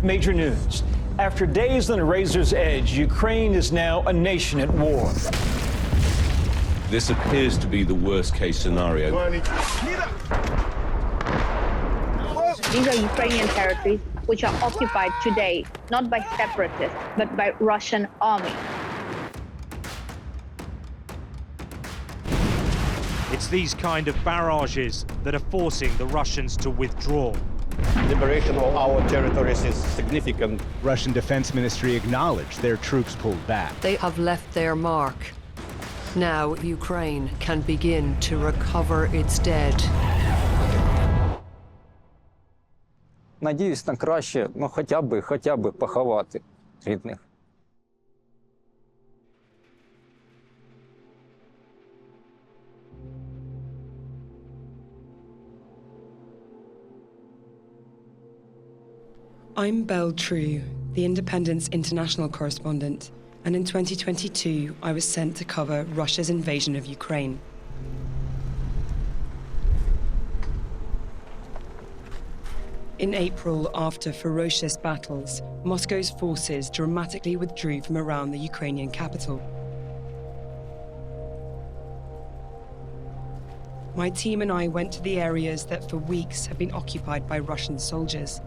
Major news. After days on a razor's edge, Ukraine is now a nation at war. This appears to be the worst-case scenario. These are Ukrainian territories which are occupied today not by separatists but by Russian army. It's these kind of barrages that are forcing the Russians to withdraw. Liberation of our territories is significant. Russian Defense Ministry acknowledged their troops pulled back. They have left their mark. Now Ukraine can begin to recover its dead. Надіюсь на краще, ну хоча б поховати рідних. I'm Bel Tryu, the Independent's international correspondent, and in 2022 I was sent to cover Russia's invasion of Ukraine. In April, after ferocious battles, Moscow's forces dramatically withdrew from around the Ukrainian capital. My team and I went to the areas that for weeks had been occupied by Russian soldiers.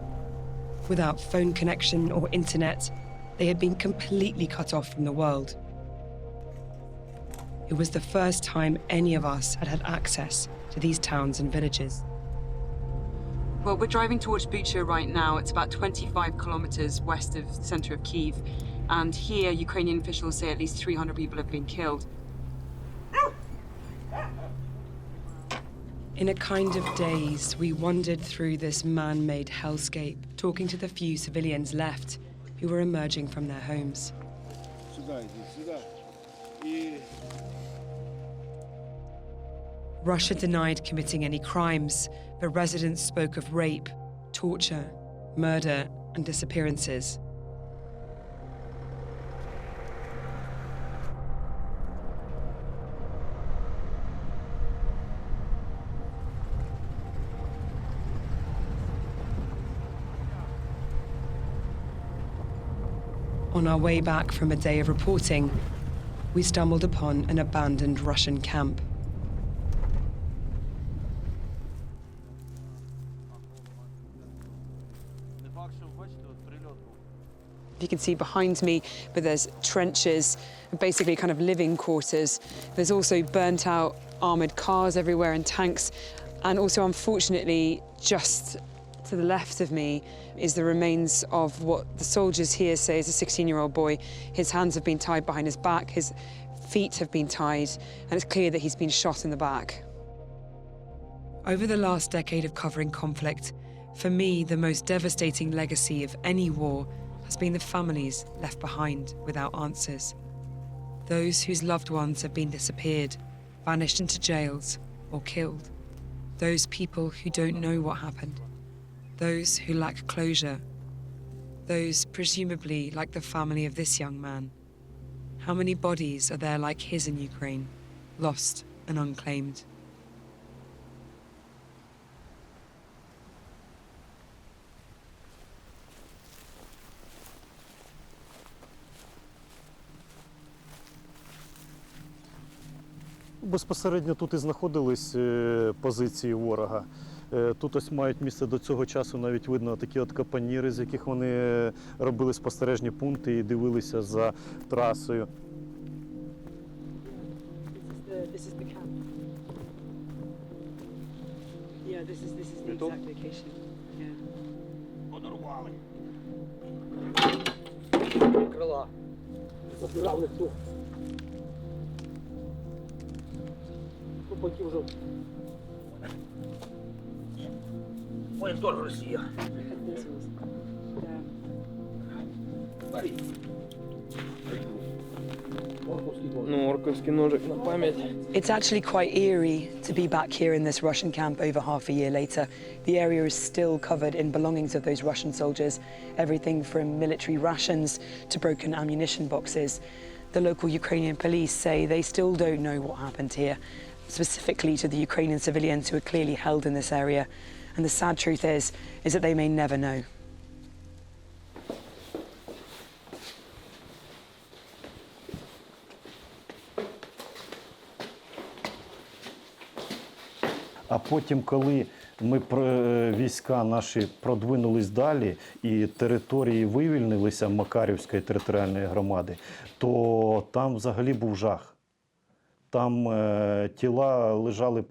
Without phone connection or internet, they had been completely cut off from the world. It was the first time any of us had had access to these towns and villages. Well, we're driving towards Bucha right now. It's about 25 kilometers west of the center of Kyiv. And here, Ukrainian officials say at least 300 people have been killed. In a kind of daze, we wandered through this man-made hellscape, talking to the few civilians left who were emerging from their homes. Russia denied committing any crimes, but residents spoke of rape, torture, murder, and disappearances. On our way back from a day of reporting, we stumbled upon an abandoned Russian camp. You can see behind me, but there's trenches, basically kind of living quarters. There's also burnt out armored cars everywhere and tanks. And also, unfortunately, just to the left of me is the remains of what the soldiers here say is a 16-year-old boy. His hands have been tied behind his back, his feet have been tied, and it's clear that he's been shot in the back. Over the last decade of covering conflict, for me, the most devastating legacy of any war has been the families left behind without answers. Those whose loved ones have been disappeared, vanished into jails, or killed. Those people who don't know what happened. Those who lack closure. Those presumably like the family of this young man. How many bodies are there like his in Ukraine, lost and unclaimed? Безпосередньо тут і знаходились позиції ворога. Тут ось мають місце до цього часу, навіть видно такі от капоніри, з яких вони робили спостережні пункти і дивилися за трасою. This is the camp. Yeah, this is the exact location. Yeah. Подорвали. Крила. Забирали хто. Потім вже. Монітор Росія. It's actually quite eerie to be back here in this Russian camp over half a year later. The area is still covered in belongings of those Russian soldiers, everything from military rations to broken ammunition boxes. The local Ukrainian police say they still don't know what happened here, specifically to the Ukrainian civilians who are clearly held in this area. And the sad truth is that they may never know. А потім, коли війська наші продвинулись далі і території вивільнилися Макарівської територіальної громади, то там взагалі був жах. Там тіла лежали.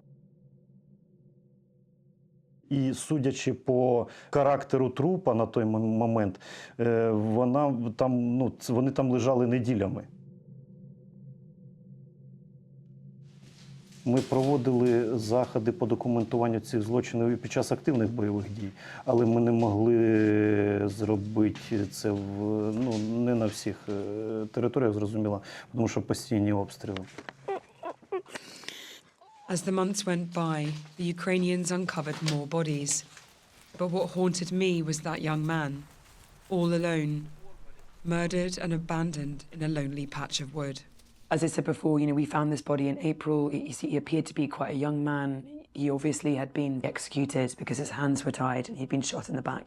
І судячи по характеру трупа на той момент, вони там лежали неділями. Ми проводили заходи по документуванню цих злочинів і під час активних бойових дій, але ми не могли зробити це не на всіх територіях, зрозуміло, тому що постійні обстріли. As the months went by, the Ukrainians uncovered more bodies. But what haunted me was that young man, all alone, murdered and abandoned in a lonely patch of wood. As I said before, we found this body in April. He appeared to be quite a young man. He obviously had been executed because his hands were tied and he'd been shot in the back.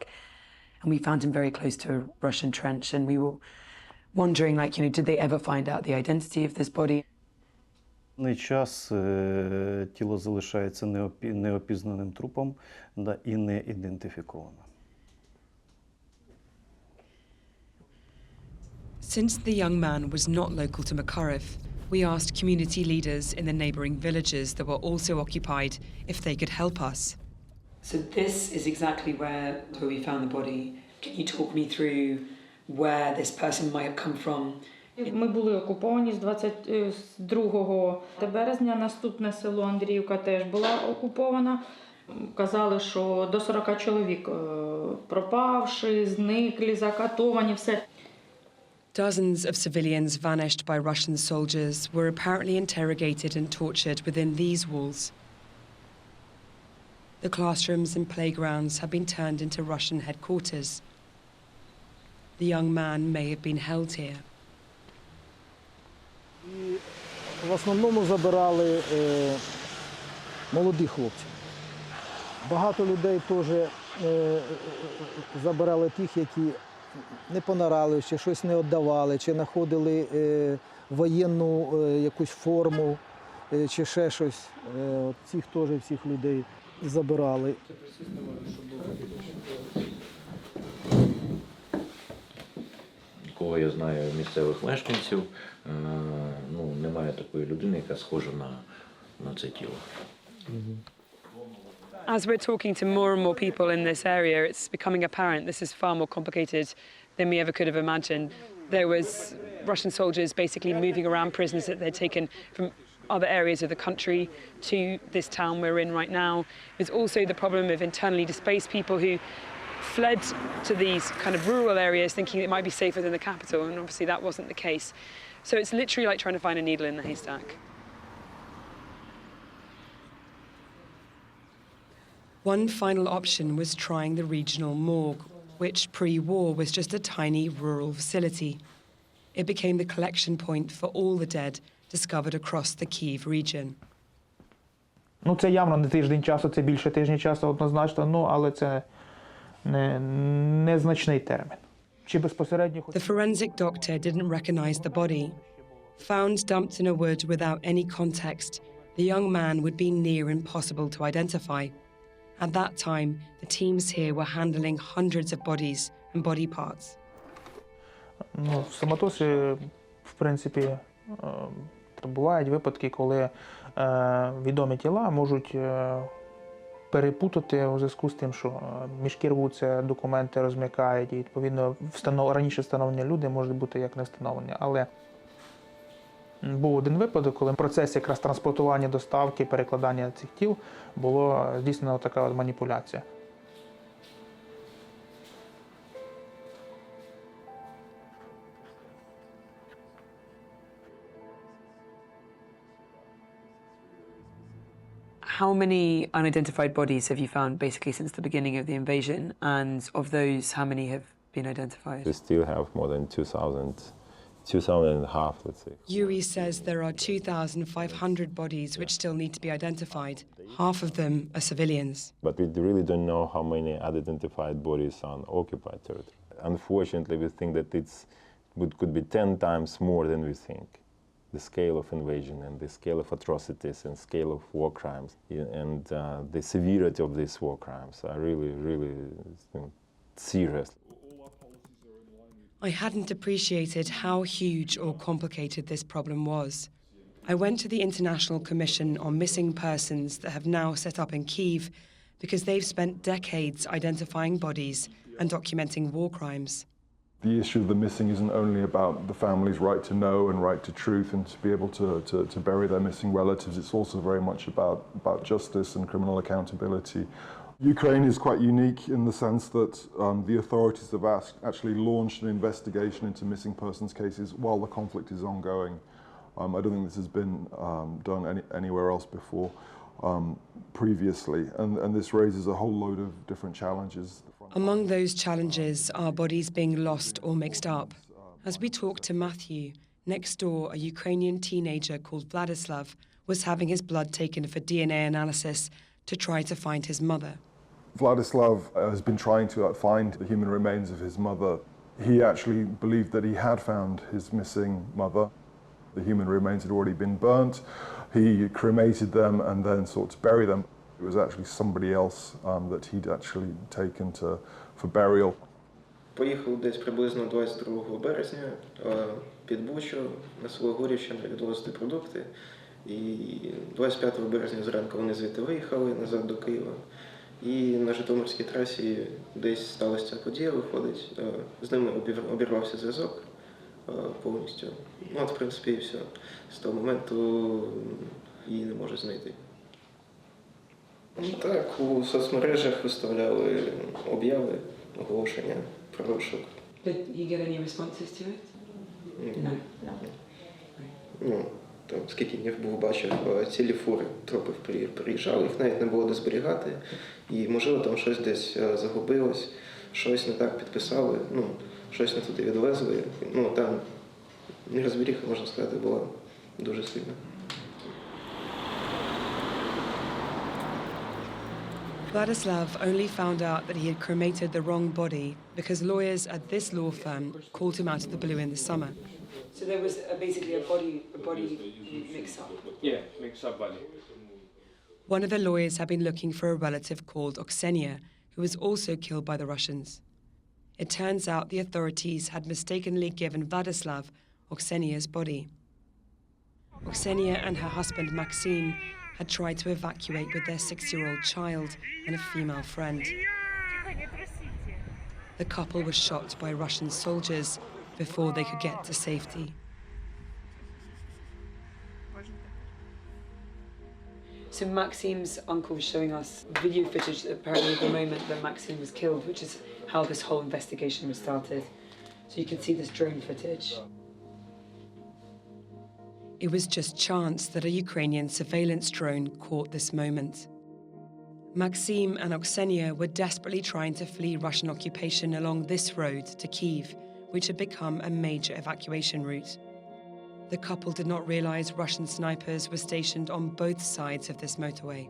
And we found him very close to a Russian trench, and we were wondering, did they ever find out the identity of this body? На час тіло залишається неопізнаним трупом і не ідентифіковано. Since the young man was not local to Makariv, we asked community leaders in the neighbouring villages that were also occupied if they could help us. So this is exactly where we found the body. Can you talk me through where this person might have come from? Ми були окуповані з 22 березня. Наступне село Андріївка теж була окупована. Казали, що до 40 чоловік пропавши, зниклі, закатовані, все. Dozens of civilians vanished by Russian soldiers were apparently interrogated and tortured within these walls. The classrooms and playgrounds have been turned into Russian headquarters. The young man may have been held here. І в основному забирали молодих хлопців. Багато людей теж забирали тих, які не понарали, чи щось не віддавали, чи знаходили воєнну якусь форму, чи ще щось. Цих теж всіх людей забирали. Кого я знаю місцевих мешканців, немає такої людини, яка схожа на це тіло. As we're talking to more and more people in this area, it's becoming apparent this is far more complicated than we ever could have imagined. There was Russian soldiers basically moving around prisoners that they'd taken from other areas of the country to this town we're in right now. There's also the problem of internally displaced people who fled to these kind of rural areas thinking it might be safer than the capital, and obviously that wasn't the case. So it's literally like trying to find a needle in the haystack. One final option was trying the regional morgue, which pre-war was just a tiny rural facility. It became the collection point for all the dead discovered across the Kyiv region. Це явно не тиждень часу, це більше тижня часу однозначно, але це незначний термін. Чи безпосередньо... The forensic doctor didn't recognize the body. Found dumped in a wood without any context, the young man would be near impossible to identify. At that time, the teams here were handling hundreds of bodies and body parts. В Самотосі, в принципі, бувають випадки, коли відомі тіла можуть перепутати у зв'язку з тим, що мішки рвуться, документи розм'якають, і, відповідно, раніше встановлені люди можуть бути як не встановлені. Але був один випадок, коли в процесі якраз транспортування, доставки, перекладання цих тіл було здійснено така от маніпуляція. How many unidentified bodies have you found basically since the beginning of the invasion? And of those, how many have been identified? We still have more than 2,000 and a half, let's say. Yuri says there are 2,500 bodies which still need to be identified. Half of them are civilians. But we really don't know how many unidentified bodies are on occupied territory. Unfortunately, we think that could be 10 times more than we think. the scale of invasion and the scale of atrocities and scale of war crimes and the severity of these war crimes are really, really serious. I hadn't appreciated how huge or complicated this problem was. I went to the International Commission on Missing Persons that have now set up in Kyiv because they've spent decades identifying bodies and documenting war crimes. The issue of the missing isn't only about the family's right to know and right to truth and to be able to bury their missing relatives. It's also very much about justice and criminal accountability. Ukraine is quite unique in the sense that the authorities have actually launched an investigation into missing persons cases while the conflict is ongoing. I don't think this has been done anywhere else before previously, and this raises a whole load of different challenges. Among those challenges are bodies being lost or mixed up. As we talked to Matthew, next door a Ukrainian teenager called Vladislav was having his blood taken for DNA analysis to try to find his mother. Vladislav has been trying to find the human remains of his mother. He actually believed that he had found his missing mother. The human remains had already been burnt. He cremated them and then sought to bury them. It was actually somebody else that he'd actually taken for burial. Поїхав десь приблизно 22 березня під Бучу на село Горівщина відвозити продукти. І 25 березня зранку вони звідти виїхали назад до Києва. І на Житомирській трасі десь сталася ця подія, виходить. З ними обірвався зв'язок повністю. Ну, от, в принципі, і все. З того моменту її не можуть знайти. Так, у соцмережах виставляли об'яви, оголошення про розшук. Did he get any responses to it? No. Ну, там, скільки днів був, бачив, цілі фури трупів приїжджали, їх навіть не було де зберігати. І, можливо, там щось десь загубилось, щось не так підписали, ну, щось не туди відвезли. Ну, там нерозберіха, можна сказати, була дуже сильна. Vladislav only found out that he had cremated the wrong body because lawyers at this law firm called him out of the blue in the summer. So there was basically a body mix-up? Yeah, mix-up body. One of the lawyers had been looking for a relative called Oksenia, who was also killed by the Russians. It turns out the authorities had mistakenly given Vladislav Oksenia's body. Oksenia and her husband Maxim had tried to evacuate with their 6-year-old child and a female friend. The couple was shot by Russian soldiers before they could get to safety. So Maxim's uncle was showing us video footage apparently of the moment that Maxim was killed, which is how this whole investigation was started. So you can see this drone footage. It was just chance that a Ukrainian surveillance drone caught this moment. Maxim and Oksenia were desperately trying to flee Russian occupation along this road to Kyiv, which had become a major evacuation route. The couple did not realize Russian snipers were stationed on both sides of this motorway.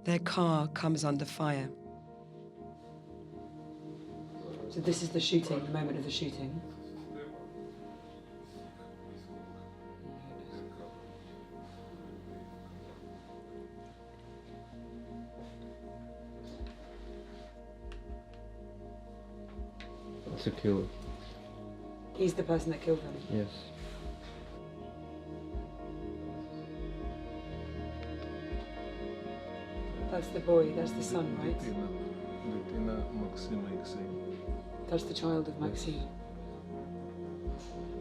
Their car comes under fire. So this is the shooting, the moment of the shooting. It's a killer. He's the person that killed them? Yes. That's the boy, that's the son, right? Дитина Максима і Ксенії. That's the child of Maxime.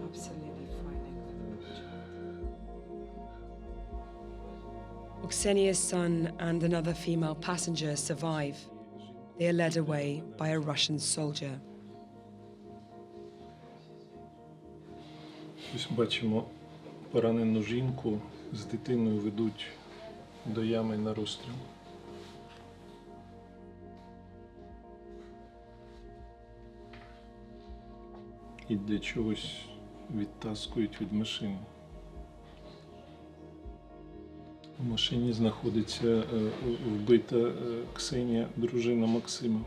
Absolutely frightening. Oksenia's son and another female passenger survive. They are led away by a Russian soldier. Ось бачимо поранену жінку з дитиною ведуть до ями на розстріл. І для чогось відтаскують від машини. У машині знаходиться вбита Ксенія, дружина Максима.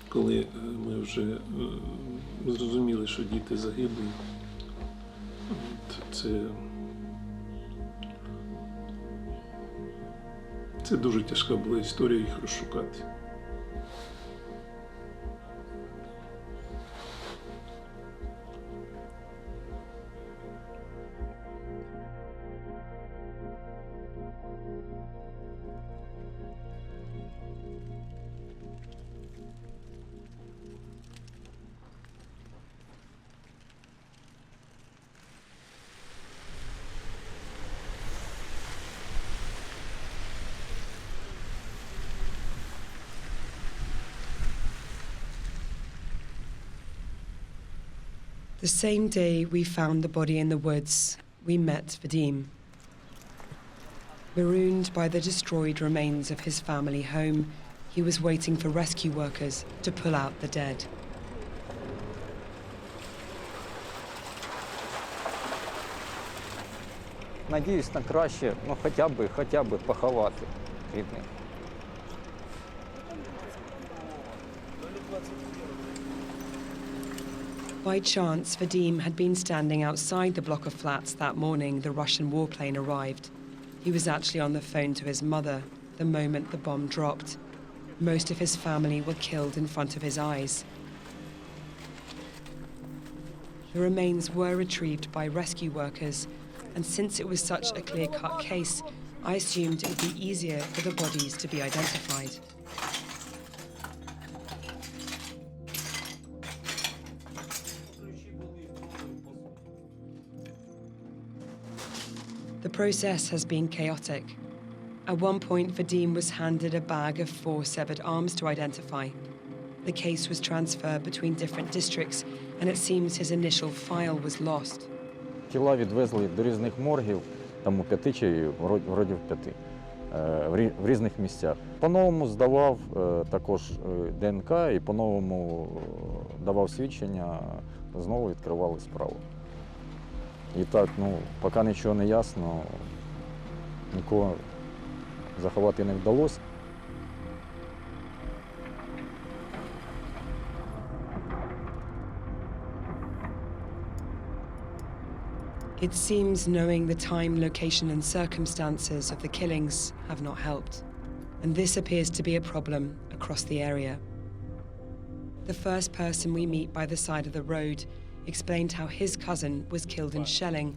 Коли ми вже зрозуміли, що діти загиблі, це дуже тяжка була історія їх розшукати. The same day we found the body in the woods, we met Vadim. Marooned by the destroyed remains of his family home, he was waiting for rescue workers to pull out the dead. Надіюсь на краще, ну хоча б поховати рідних. By chance, Vadim had been standing outside the block of flats that morning the Russian warplane arrived. He was actually on the phone to his mother the moment the bomb dropped. Most of his family were killed in front of his eyes. The remains were retrieved by rescue workers, and since it was such a clear-cut case, I assumed it would be easier for the bodies to be identified. The process has been chaotic. At one point, Vadim was handed a bag of 4 severed arms to identify. The case was transferred between different districts, and it seems his initial file was lost. Тіла відвезли до різних моргів, там у 5 чи вроді в 5, в різних місцях. По-новому здавав також ДНК і по-новому давав свідчення, знову відкривали справу. І так, поки нічого не ясно, нікого заховати не вдалося. It seems knowing the time, location and circumstances of the killings have not helped, and this appears to be a problem across the area. The first person we meet by the side of the road explained how his cousin was killed in shelling,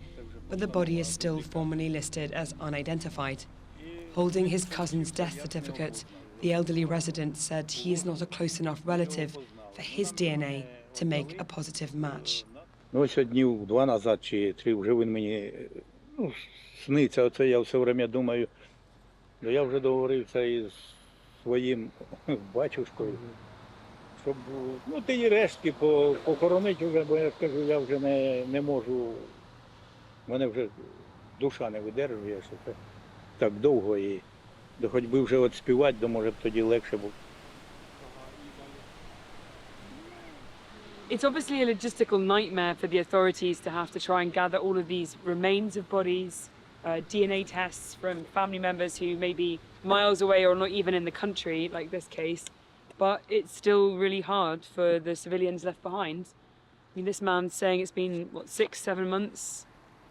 but the body is still formally listed as unidentified. Holding his cousin's death certificate, the elderly resident said he is not a close enough relative for his DNA to make a positive match. Ось днів 2 назад чи 3 вже він мені сниться. Оце я все время думаю. Я вже договорився із своїм батюшкою, щоб ті рештки похоронити вже, бо я скажу, я вже не можу, мене вже душа не видержує, що це так довго і хоч би вже от співати, то може б тоді легше було. It's obviously a logistical nightmare for the authorities to have to try and gather all of these remains of bodies, DNA tests from family members who may be miles away or not even in the country, like this case. But it's still really hard for the civilians left behind. I mean, this man's saying it's been, 6-7 months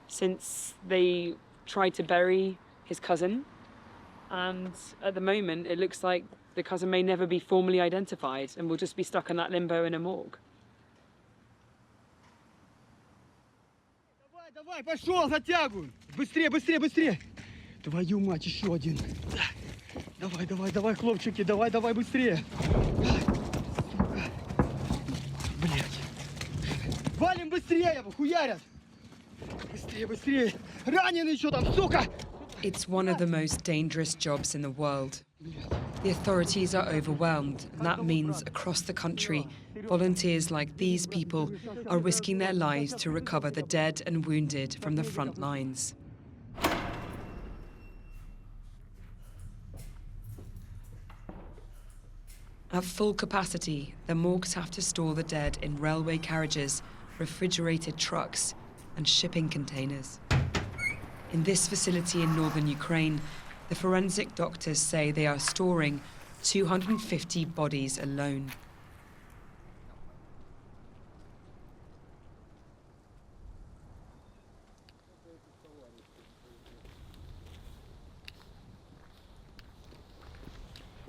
since they tried to bury his cousin. And at the moment, it looks like the cousin may never be formally identified and will just be stuck in that limbo in a morgue. Давай, пошел, затягивай! Быстрее, быстрее, быстрее! Твою мать, еще один! Давай, хлопчики, давай, быстрее! Блять! Валим быстрее, хуярят! Быстрее! Раненый что там, сука! It's one of the most dangerous jobs in the world. The authorities are overwhelmed, and that means across the country, volunteers like these people are risking their lives to recover the dead and wounded from the front lines. At full capacity, the morgues have to store the dead in railway carriages, refrigerated trucks, and shipping containers. In this facility in northern Ukraine, the forensic doctors say they are storing 250 bodies alone.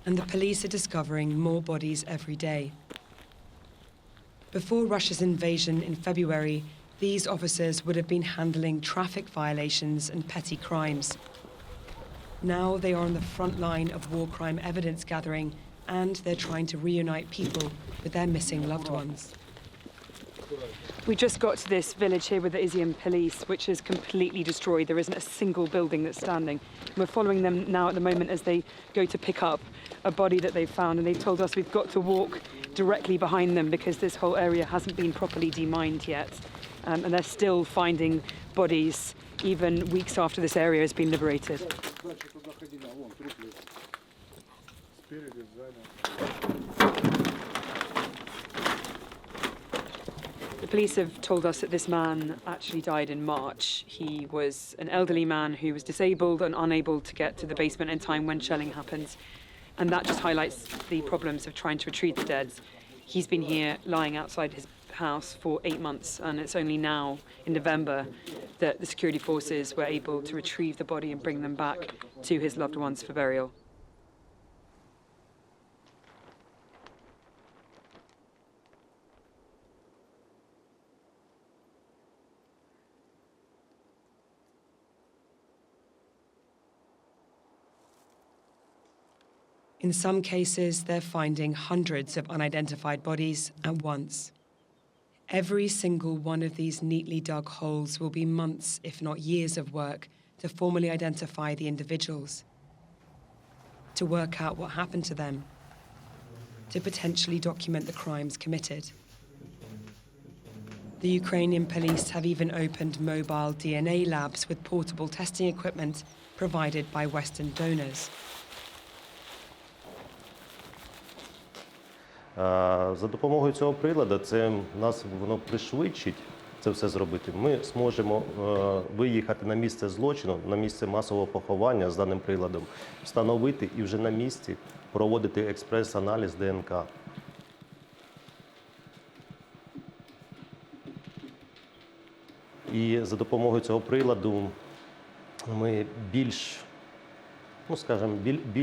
and the police are discovering more bodies every day. Before Russia's invasion in February, these officers would have been handling traffic violations and petty crimes. Now they are on the front line of war crime evidence gathering, and they're trying to reunite people with their missing loved ones. We just got to this village here with the Izium police, which is completely destroyed. There isn't a single building that's standing. We're following them now at the moment as they go to pick up a body that they've found, and they've told us we've got to walk directly behind them because this whole area hasn't been properly demined yet. And they're still finding bodies even weeks after this area has been liberated. The police have told us that this man actually died in March. He was an elderly man who was disabled and unable to get to the basement in time when shelling happened. And that just highlights the problems of trying to retrieve the dead. He's been here lying outside his house for 8 months, and it's only now, in November, that the security forces were able to retrieve the body and bring them back to his loved ones for burial. In some cases, they're finding hundreds of unidentified bodies at once. Every single one of these neatly dug holes will be months, if not years, of work to formally identify the individuals, to work out what happened to them, to potentially document the crimes committed. The Ukrainian police have even opened mobile DNA labs with portable testing equipment provided by Western donors. За допомогою цього приладу воно пришвидшить це все зробити. Ми зможемо виїхати на місце злочину, на місце масового поховання з даним приладом, встановити і вже на місці проводити експрес-аналіз ДНК. І за допомогою цього приладу ми більш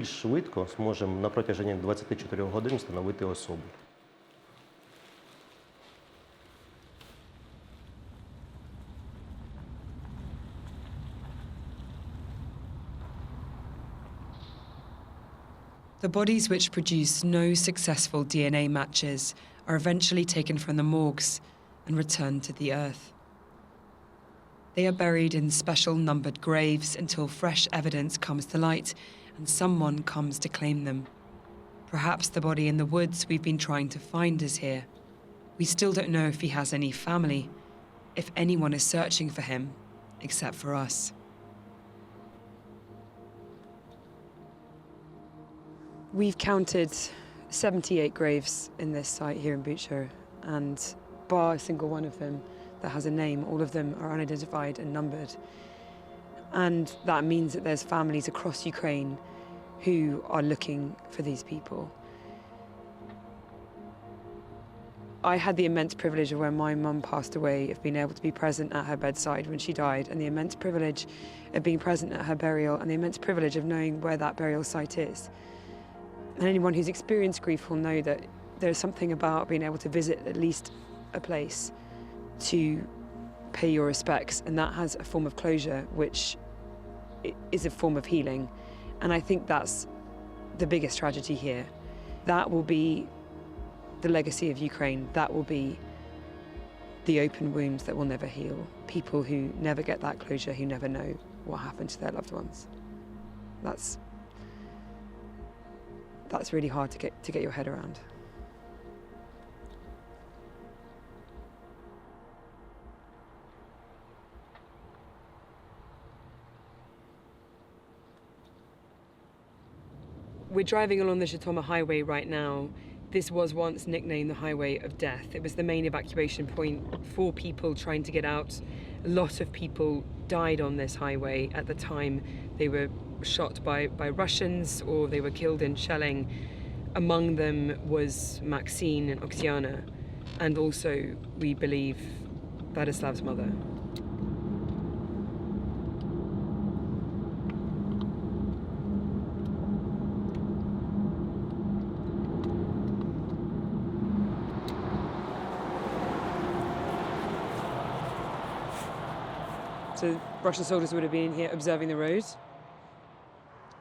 швидко зможемо на протязі 24 годин встановити особу. The bodies which produce no successful DNA matches are eventually taken from the morgues and returned to the earth. They are buried in special numbered graves until fresh evidence comes to light and someone comes to claim them. Perhaps the body in the woods we've been trying to find is here. We still don't know if he has any family, if anyone is searching for him, except for us. We've counted 78 graves in this site here in Bucha, and bar a single one of them that has a name, all of them are unidentified and numbered. And that means that there's families across Ukraine who are looking for these people. I had the immense privilege of when my mum passed away of being able to be present at her bedside when she died, and the immense privilege of being present at her burial, and the immense privilege of knowing where that burial site is. And anyone who's experienced grief will know that there's something about being able to visit at least a place to pay your respects, and that has a form of closure, which is a form of healing. And I think that's the biggest tragedy here. That will be the legacy of Ukraine. That will be the open wounds that will never heal. People who never get that closure, who never know what happened to their loved ones. That's really hard to get your head around. We're driving along the Zhytomyr highway right now. This was once nicknamed the Highway of Death. It was the main evacuation point for people trying to get out. A lot of people died on this highway at the time. They were shot by Russians or they were killed in shelling. Among them was Maxine and Oksana, and also, we believe, Vladislav's mother. So Russian soldiers would have been here observing the road.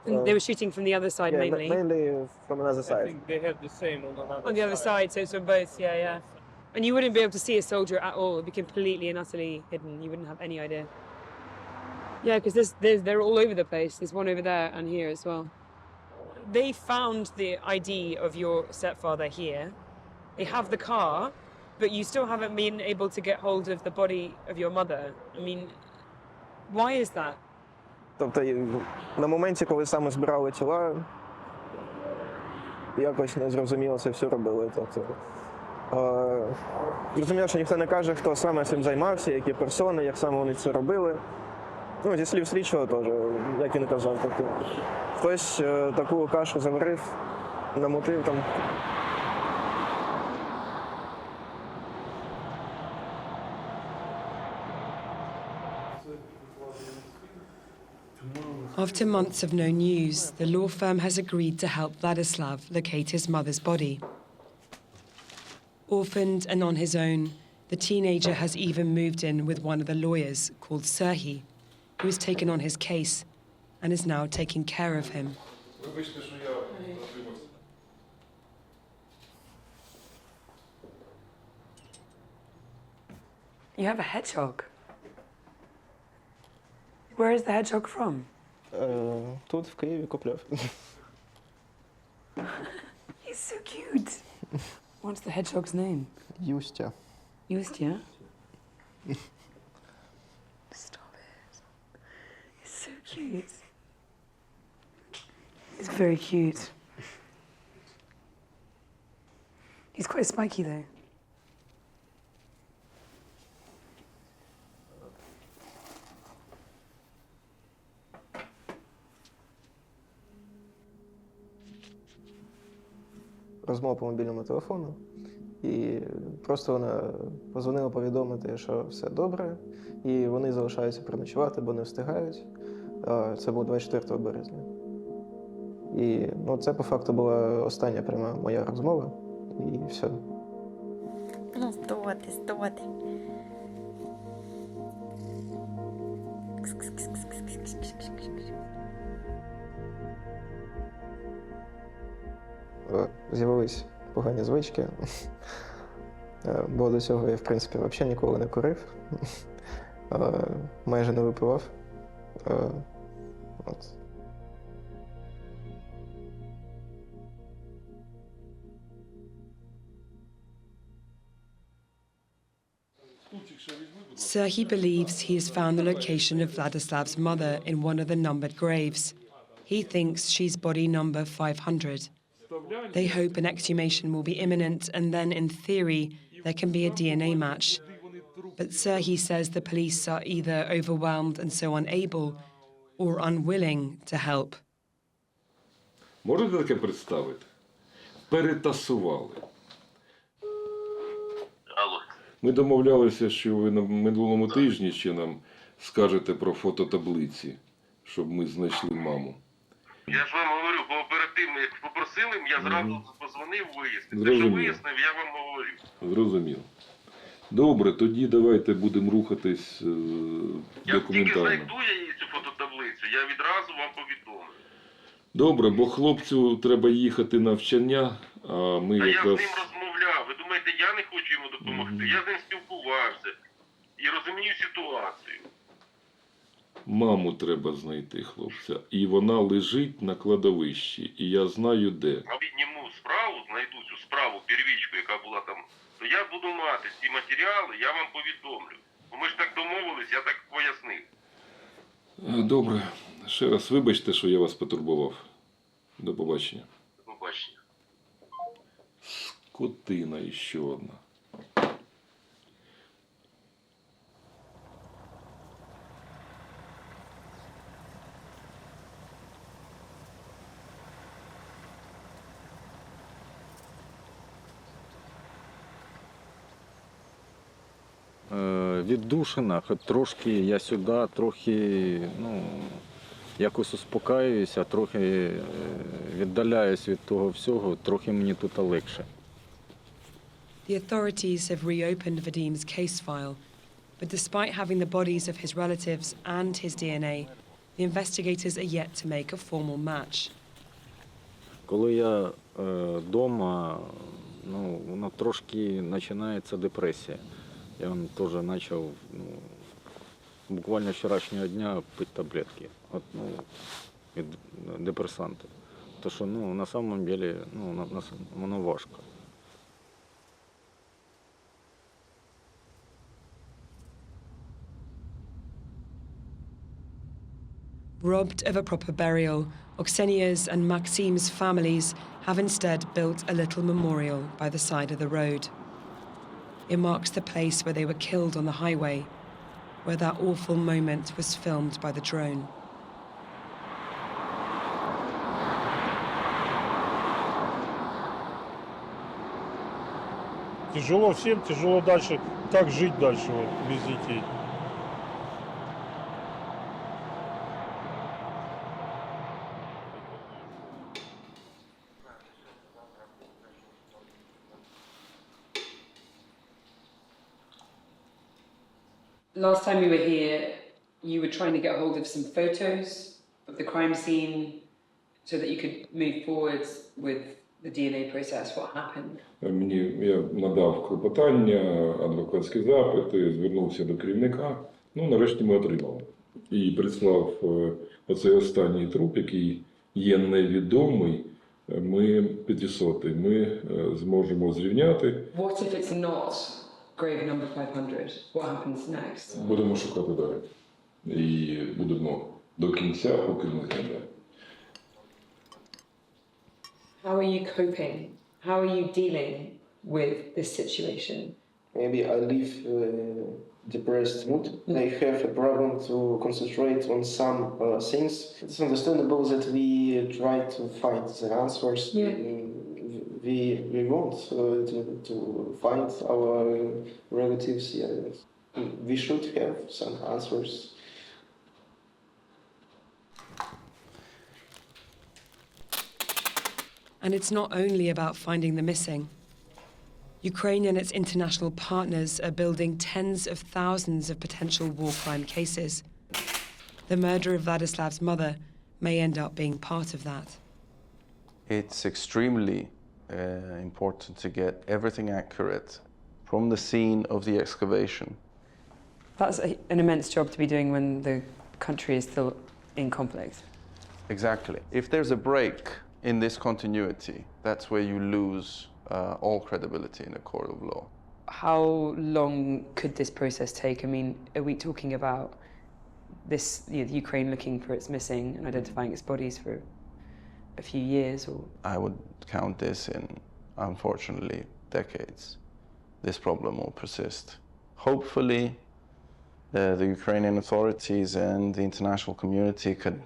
And they were shooting from the other side mainly. Mainly from another side. I think they have the same on another On the other side, so it's on both, yeah. And you wouldn't be able to see a soldier at all. It'd be completely and utterly hidden. You wouldn't have any idea. Yeah, because they're all over the place. There's one over there and here as well. They found the ID of your stepfather here. They have the car, but you still haven't been able to get hold of the body of your mother. I mean, why is that? Тобто на моменті, коли саме збирали тіла, якось незрозуміло це все робили. Тобто, зрозуміло, що ніхто не каже, хто саме цим займався, які персони, як саме вони це робили. Ну, зі слів слідчого теж, як він казав. Тобто, хтось таку кашу заварив, намутив там. After months of no news, the law firm has agreed to help Vladislav locate his mother's body. Orphaned and on his own, the teenager has even moved in with one of the lawyers called Serhi, who has taken on his case and is now taking care of him. You have a hedgehog. Where is the hedgehog from? Тут, в Києві, купляв. He's so cute. What's the hedgehog's name? Юстя. Ustya? Stop it. He's so cute. He's very cute. He's quite spiky though. Розмова по мобільному телефону, і просто вона позвонила повідомити, що все добре, і вони залишаються переночувати, бо не встигають. Це було 24 березня. І це по факту була остання пряма моя розмова, і все. Ну, здоти. З'явились погані звички, бо до цього я, в принципі, взагалі ніколи не курив, майже не випивав. Serhi believes he has found the location of Vladislav's mother in one of the numbered graves. He thinks she's body number 500. They hope an exhumation will be imminent and then, in theory, there can be a DNA match. But Serhi says the police are either overwhelmed and so unable or unwilling to help. Можете таке представити? Перетасували. Ми домовлялися, що ви на минулому тижні ще нам скажете про фототаблиці, щоб ми знайшли маму. Я ж вам говорю, бо оперативно, як попросили, я зразу позвонив, вияснив. Те, що вияснив, я вам говорю. Зрозуміло. Добре, тоді давайте будемо рухатись документально. Як тільки знайду я її цю фототаблицю, я відразу вам повідомлю. Добре, бо хлопцю треба їхати на навчання, а ми Я з якраз... ним розмовляв. Ви думаєте, я не хочу йому допомогти? Я з ним спілкувався і розумію ситуацію. Маму треба знайти, хлопця. І вона лежить на кладовищі, і я знаю де. А підніму справу, знайду цю справу, первічку, яка була там, то я буду мати ці матеріали, я вам повідомлю. Бо ми ж так домовились, я так пояснив. Добре. Ще раз вибачте, що я вас потурбував. До побачення. До побачення. Скотина іще одна. Віддушина, хоч трошки я сюди, трохи, якось успокаююся, трохи віддаляюсь від того всього, трохи мені тут легше. The authorities have reopened Vadim's case file, But despite having the bodies of his relatives and his DNA, the investigators are yet to make a formal match. Коли я вдома, воно трошки починається депресія. Я теж почав буквально вчорашнього дня пити таблетки від депресантів. Тому що на самом деле воно важко. Robbed of a proper burial, Oksenia's and Maxim's families have instead built a little memorial by the side of the road. It marks the place where they were killed on the highway, where that awful moment was filmed by the drone. Тяжело всем, тяжело дальше. Как жить дальше без детей? Last time you were here, you were trying to get hold of some photos of the crime scene so that you could move forward with the DNA process. What happened? Я надав клопотання, адвокатські запити, звернувся до керівника. Нарешті ми отримали. І прислав оцей останній труп, який є невідомий, ми 500. Ми зможемо зрівняти. What if it's not grave number 500? What happens next? Будемо шукати далі. І будемо до кінця, поки не знайдемо. How are you coping? How are you dealing with this situation? Maybe I live depressed mood. I have a problem to concentrate on some things. It's understandable that we try to find the answers. Yeah. We want to find our relatives. Yeah. We should have some answers. And it's not only about finding the missing. Ukraine and its international partners are building tens of thousands of potential war crime cases. The murder of Vladislav's mother may end up being part of that. It's extremely important to get everything accurate from the scene of the excavation. That's an immense job to be doing when the country is still in conflict. Exactly. If there's a break in this continuity, that's where you lose all credibility in a court of law. How long could this process take? I mean, are we talking about this, Ukraine looking for its missing and identifying its bodies for a few years? Or I would count this in, unfortunately, decades. This problem will persist. Hopefully, the Ukrainian authorities and the international community could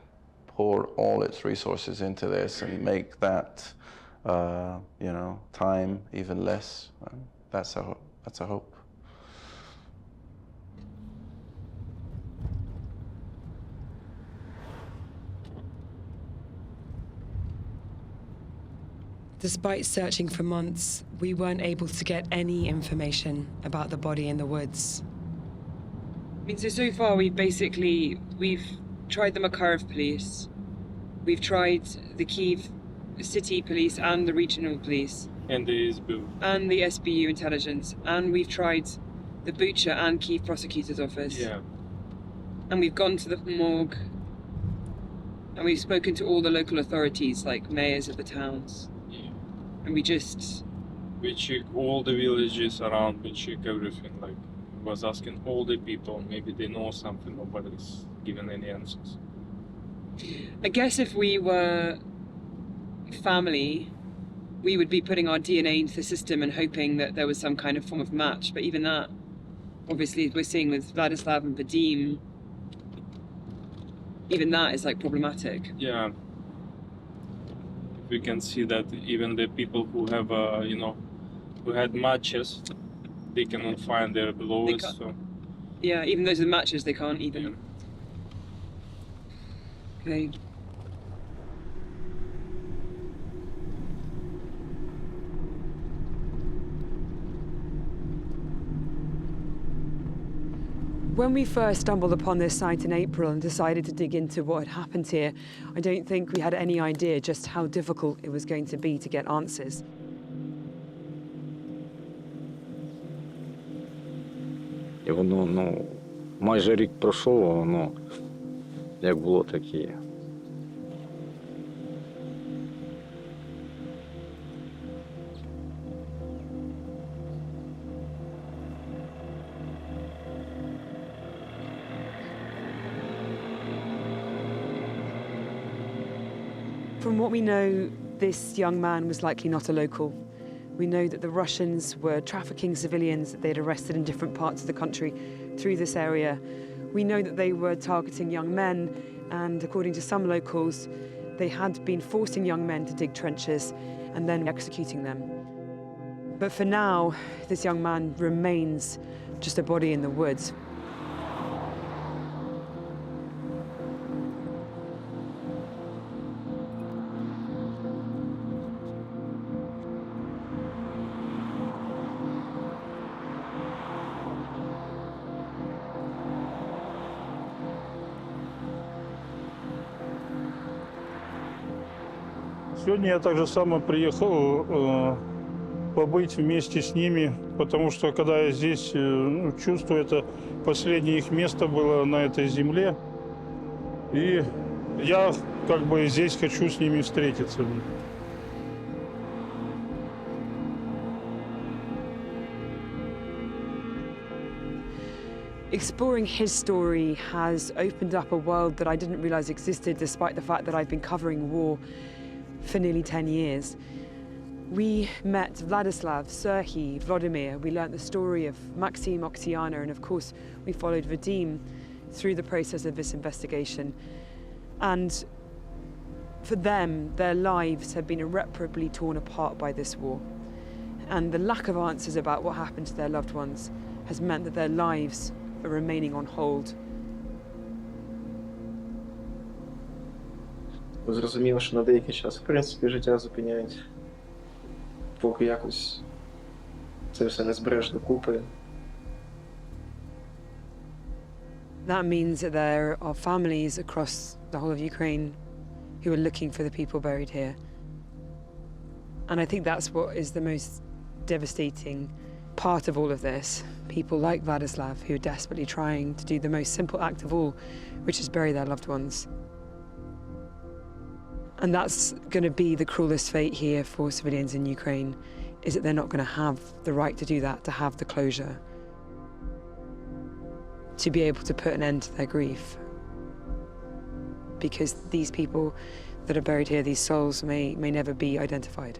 pour all its resources into this and make that, time even less. That's a hope. Despite searching for months, we weren't able to get any information about the body in the woods. I mean, so far we've tried the Makarov police, we've tried the Kyiv city police and the regional police. And the SBU. And the SBU intelligence. And we've tried the Bucha and Kyiv prosecutor's office. Yeah. And we've gone to the morgue. And we've spoken to all the local authorities, like mayors of the towns. Yeah. And we check all the villages around, we check everything, like, was asking all the people, maybe they know something, nobody's given any answers. I guess if we were family, we would be putting our DNA into the system and hoping that there was some kind of form of match. But even that, obviously, we're seeing with Vladislav and Vadim, even that is like problematic. Yeah. We can see that even the people who have, who had matches, they cannot find their belongings. So. Yeah, even those with matches, they can't even. Yeah. Okay. When we first stumbled upon this site in April and decided to dig into what had happened here, I don't think we had any idea just how difficult it was going to be to get answers. І воно, майже рік пройшов, а воно як було, так і є. From what we know, this young man was likely not a local. We know that the Russians were trafficking civilians that they'd arrested in different parts of the country through this area. We know that they were targeting young men, and according to some locals, they had been forcing young men to dig trenches and then executing them. But for now, this young man remains just a body in the woods. Сегодня я также само приехал побыть вместе с ними, потому что когда я здесь чувствую, это последнее их место было на этой земле, и я как бы здесь хочу с ними встретиться. Exploring his story has opened up a world that I didn't realize existed, despite the fact that I've been covering war for nearly 10 years. We met Vladislav, Serhiy, Vladimir. We learnt the story of Maxim, Oksana, and of course we followed Vadim through the process of this investigation. And for them, their lives have been irreparably torn apart by this war. And the lack of answers about what happened to their loved ones has meant that their lives are remaining on hold. Зрозуміло, що на деякий час, в принципі, життя зупиняють, поки якось це все не збереш докупи. That means that there are families across the whole of Ukraine who are looking for the people buried here. And I think that's what is the most devastating part of all of this. People like Vladislav who are desperately trying to do the most simple act of all, which is bury their loved ones. And that's going to be the cruelest fate here for civilians in Ukraine, is that they're not going to have the right to do that, to have the closure, to be able to put an end to their grief. Because these people that are buried here, these souls may never be identified.